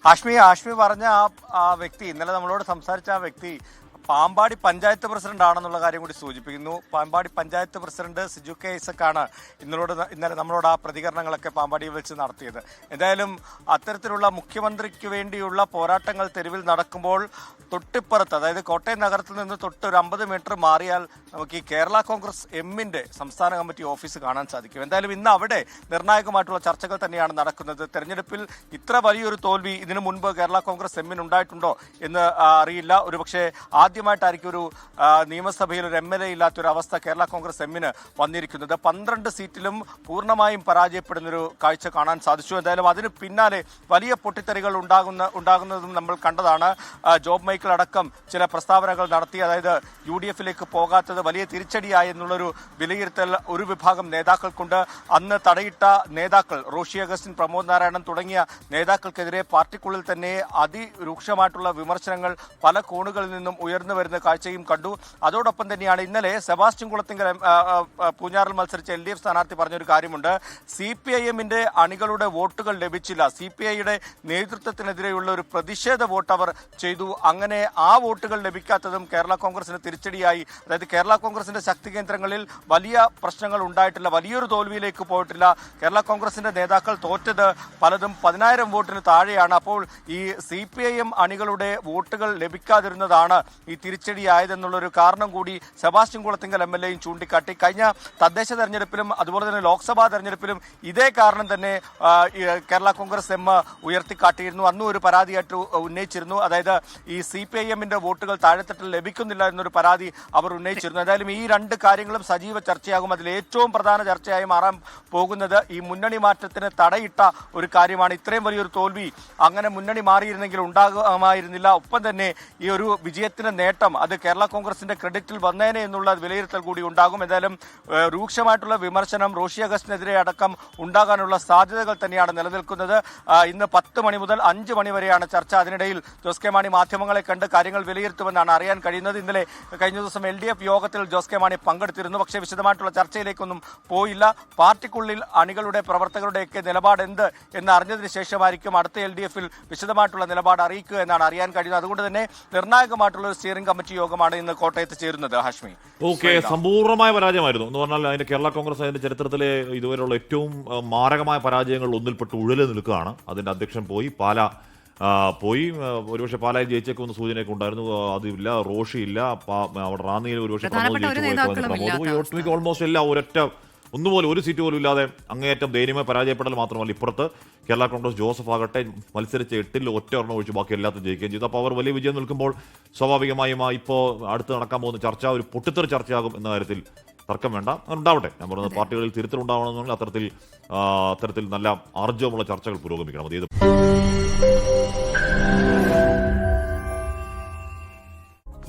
ഹാഷ്മി പറഞ്ഞ ആ വ്യക്തി, ഇന്നലെ നമ്മളോട് സംസാരിച്ച ആ വ്യക്തി പാമ്പാടി പഞ്ചായത്ത് പ്രസിഡന്റ് ആണെന്നുള്ള കാര്യം കൂടി സൂചിപ്പിക്കുന്നു. പാമ്പാടി പഞ്ചായത്ത് പ്രസിഡന്റ് സിജു കെ ഐസക്കാണ് ഇന്നലെ നമ്മളോട് ആ പ്രതികരണങ്ങളൊക്കെ പാമ്പാടിയിൽ വെച്ച് നടത്തിയത്. എന്തായാലും അത്തരത്തിലുള്ള മുഖ്യമന്ത്രിക്ക് വേണ്ടിയുള്ള പോരാട്ടങ്ങൾ തെരുവിൽ നടക്കുമ്പോൾ തൊട്ടിപ്പുറത്ത്, അതായത് കോട്ടയം നഗരത്തിൽ നിന്ന് തൊട്ട് ഒരു 50 മീറ്റർ മാറിയാൽ നമുക്ക് ഈ കേരള കോൺഗ്രസ് എമ്മിന്റെ സംസ്ഥാന കമ്മിറ്റി ഓഫീസ് കാണാൻ സാധിക്കും. എന്തായാലും ഇന്ന് അവിടെ നിർണായകമായിട്ടുള്ള ചർച്ചകൾ തന്നെയാണ് നടക്കുന്നത്. തെരഞ്ഞെടുപ്പിൽ ഇത്ര വലിയൊരു തോൽവി ഇതിനു മുൻപ് കേരള കോൺഗ്രസ് എമ്മിന് ഉണ്ടായിട്ടുണ്ടോ എന്ന് അറിയില്ല. ഒരുപക്ഷെ ആദ്യമായിട്ടായിരിക്കും ഒരു നിയമസഭയിൽ ഒരു MLA ഇല്ലാത്തൊരു അവസ്ഥ കേരള കോൺഗ്രസ് എമ്മിന് വന്നിരിക്കുന്നത്. 12 സീറ്റിലും പൂർണ്ണമായും പരാജയപ്പെടുന്നൊരു കാഴ്ച കാണാൻ സാധിച്ചു. എന്തായാലും അതിന് പിന്നാലെ വലിയ പൊട്ടിത്തെറികൾ ഉണ്ടാകുന്നതും നമ്മൾ കണ്ടതാണ്. ജോബ് മൈക്കിൾ അടക്കം ചില പ്രസ്താവനകൾ നടത്തി. അതായത് UDF-ലേക്ക് പോകാത്തത് വലിയ തിരിച്ചടിയായി എന്നുള്ളൊരു വിലയിരുത്തൽ ഒരു വിഭാഗം നേതാക്കൾക്കുണ്ട്. അന്ന് തടയിട്ട നേതാക്കൾ റോഷി അഗസ്റ്റിൻ, പ്രമോദ് നാരായണൻ തുടങ്ങിയ നേതാക്കൾക്കെതിരെ പാർട്ടിക്കുള്ളിൽ തന്നെ അതിരൂക്ഷമായിട്ടുള്ള വിമർശനങ്ങൾ പല കോണുകളിൽ നിന്നും ഉയർന്നു വരുന്ന കാഴ്ചയും കണ്ടു. അതോടൊപ്പം തന്നെയാണ് ഇന്നലെ സെബാസ്റ്റ്യൻ കുളത്തിങ്കൽ പൂഞ്ഞാറിൽ മത്സരിച്ച LDF സ്ഥാനാർത്ഥി പറഞ്ഞൊരു കാര്യമുണ്ട്. CPIM-ന്റെ അണികളുടെ വോട്ടുകൾ ലഭിച്ചില്ല. CPI-യുടെ നേതൃത്വത്തിനെതിരെയുള്ള ഒരു പ്രതിഷേധ വോട്ട് അവർ ചെയ്തു. അങ്ങനെ ആ വോട്ടുകൾ ലഭിക്കാത്തതും കേരള കോൺഗ്രസിന് തിരിച്ചടിയായി. അതായത് കേരള കോൺഗ്രസിന്റെ ശക്തി കേന്ദ്രങ്ങളിൽ വലിയ പ്രശ്നങ്ങൾ ഉണ്ടായിട്ടില്ല, വലിയൊരു തോൽവിയിലേക്ക് പോയിട്ടില്ല. കേരള കോൺഗ്രസിന്റെ നേതാക്കൾ തോറ്റത് പലതും 10,000 വോട്ടിന് താഴെയാണ്. അപ്പോൾ ഈ CPIM അണികളുടെ വോട്ടുകൾ ലഭിക്കാതിരുന്നതാണ് ഈ തിരിച്ചടിയായതെന്നുള്ളൊരു കാരണം കൂടി സെബാസ്റ്റ്യൻ കുളത്തിങ്കൽ MLA ചൂണ്ടിക്കാട്ടി. കഴിഞ്ഞ തദ്ദേശ തെരഞ്ഞെടുപ്പിലും അതുപോലെ തന്നെ ലോക്സഭാ തെരഞ്ഞെടുപ്പിലും ഇതേ കാരണം തന്നെ കേരള കോൺഗ്രസ് എം ഉയർത്തിക്കാട്ടിയിരുന്നു. അന്നും ഒരു പരാതിയായിട്ട് ഉന്നയിച്ചിരുന്നു. അതായത് ഈ CPIM-ന്റെ വോട്ടുകൾ താഴെത്തട്ടിൽ ലഭിക്കുന്നില്ല എന്നൊരു പരാതി അവർ ഉന്നയിച്ചിരുന്നു. എന്തായാലും ഈ രണ്ട് കാര്യങ്ങളും സജീവ ചർച്ചയാകും. അതിൽ ഏറ്റവും പ്രധാന ചർച്ചയായി മാറാൻ പോകുന്നത് ഈ മുന്നണി മാറ്റത്തിന് തടയിട്ട ഒരു കാര്യമാണ്. ഇത്രയും വലിയൊരു തോൽവി അങ്ങനെ മുന്നണി മാറിയിരുന്നെങ്കിൽ ഉണ്ടാകുമായിരുന്നില്ല. ഒപ്പം തന്നെ ഈ ഒരു വിജയത്തിന് നേട്ടം അത് കേരള കോൺഗ്രസിന്റെ ക്രെഡിറ്റിൽ വന്നേനെ എന്നുള്ള വിലയിരുത്തൽ കൂടി ഉണ്ടാകും. എന്തായാലും രൂക്ഷമായിട്ടുള്ള വിമർശനം റോഷി അഗസ്റ്റിനെതിരെ അടക്കം ഉണ്ടാകാനുള്ള സാധ്യതകൾ തന്നെയാണ് നിലനിൽക്കുന്നത്. ഇന്ന് 10 മണി മുതൽ 5 മണി വരെയാണ് ചർച്ച. അതിനിടയിൽ ജോസ് കെ മാണി മാധ്യമങ്ങളെ കണ്ട് കാര്യങ്ങൾ വിലയിരുത്തുമെന്നാണ് അറിയാൻ കഴിയുന്നത്. ഇന്നലെ കഴിഞ്ഞ ദിവസം LDF യോഗത്തിൽ ജോസ് കെ മാണി പങ്കെടുത്തിരുന്നു. പക്ഷേ വിശദമായിട്ടുള്ള ചർച്ചയിലേക്കൊന്നും പോയില്ല. പാർട്ടിക്കുള്ളിൽ അണികളുടെ പ്രവർത്തകരുടെയൊക്കെ നിലപാട് എന്ത് എന്ന് അറിഞ്ഞതിന് ശേഷമായിരിക്കും അടുത്ത LDF-ൽ വിശദമായിട്ടുള്ള നിലപാട് അറിയിക്കുക എന്നാണ് അറിയാൻ കഴിയുന്നത്. അതുകൊണ്ട് തന്നെ നിർണായകമായിട്ടുള്ള ഒരു സ്റ്റിയറിംഗ് കമ്മിറ്റി യോഗമാണ് ഇന്ന് കോട്ടയത്ത് ചേരുന്നത്. ഹാഷ്മി, ഓക്കെ, സമ്പൂർണ്ണമായ പരാജയമായിരുന്നു എന്ന് പറഞ്ഞാൽ അതിന്റെ കേരള കോൺഗ്രസ് അതിന്റെ ചരിത്രത്തിലെ ഇതുവരെയുള്ള ഏറ്റവും മാരകമായ പരാജയങ്ങൾ ഒന്നിൽപ്പെട്ട് ഉഴല് നിൽക്കുകയാണ്. അതിന്റെ അധ്യക്ഷൻ പോയി, പോയി, ഒരുപക്ഷെ പാലായി ജയിച്ചേക്കുമെന്ന് സൂചനയൊക്കെ ഉണ്ടായിരുന്നു. അതില്ല, റോഷി ഇല്ല, അവിടെ റാന്നിയിൽ ഒരുപക്ഷെ ഒട്ടുമിക്ക ഓൾമോസ്റ്റ് എല്ലാം ഒന്നുപോലെ ഒരു സീറ്റ് പോലും ഇല്ലാതെ അങ്ങേയറ്റം ദയനീയമായി പരാജയപ്പെടൽ മാത്രമല്ല, ഇപ്പുറത്ത് കേരള കോൺഗ്രസ് ജോസഫ് ആകട്ടെ മത്സരിച്ച 8-ൽ ഒറ്റ ഒരെണ്ണം ഒഴിച്ച് ബാക്കി എല്ലാത്തും ജയിക്കുകയും ചെയ്തു. അപ്പോൾ അവർ വലിയ വിജയം നിൽക്കുമ്പോൾ സ്വാഭാവികമായും ഇപ്പോൾ അടുത്ത് നടക്കാൻ പോകുന്ന ചർച്ച ഒരു പൊട്ടിത്തെറി ചർച്ചയാകും എന്ന കാര്യത്തിൽ തർക്കം വേണ്ട. ഉണ്ടാവട്ടെ. ഞാൻ പറയുന്നത് പാർട്ടികളിൽ തിരുത്തലുണ്ടാവണമെന്നുണ്ടെങ്കിൽ അത്തരത്തിൽ നല്ല ആർജവമുള്ള ചർച്ചകൾ പുരോഗമിക്കണം. അത്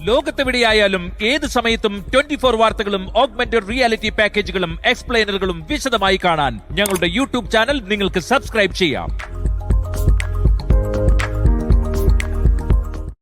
ലോകത്തെവിടെയായാലും ഏത് സമയത്തും 24 വാർത്തകളും ഓഗ്മെന്റഡ് റിയാലിറ്റി പാക്കേജുകളും എക്സ്പ്ലെയിനറുകളും വിശദമായി കാണാൻ ഞങ്ങളുടെ YouTube ചാനൽ നിങ്ങൾക്ക് സബ്സ്ക്രൈബ് ചെയ്യാം.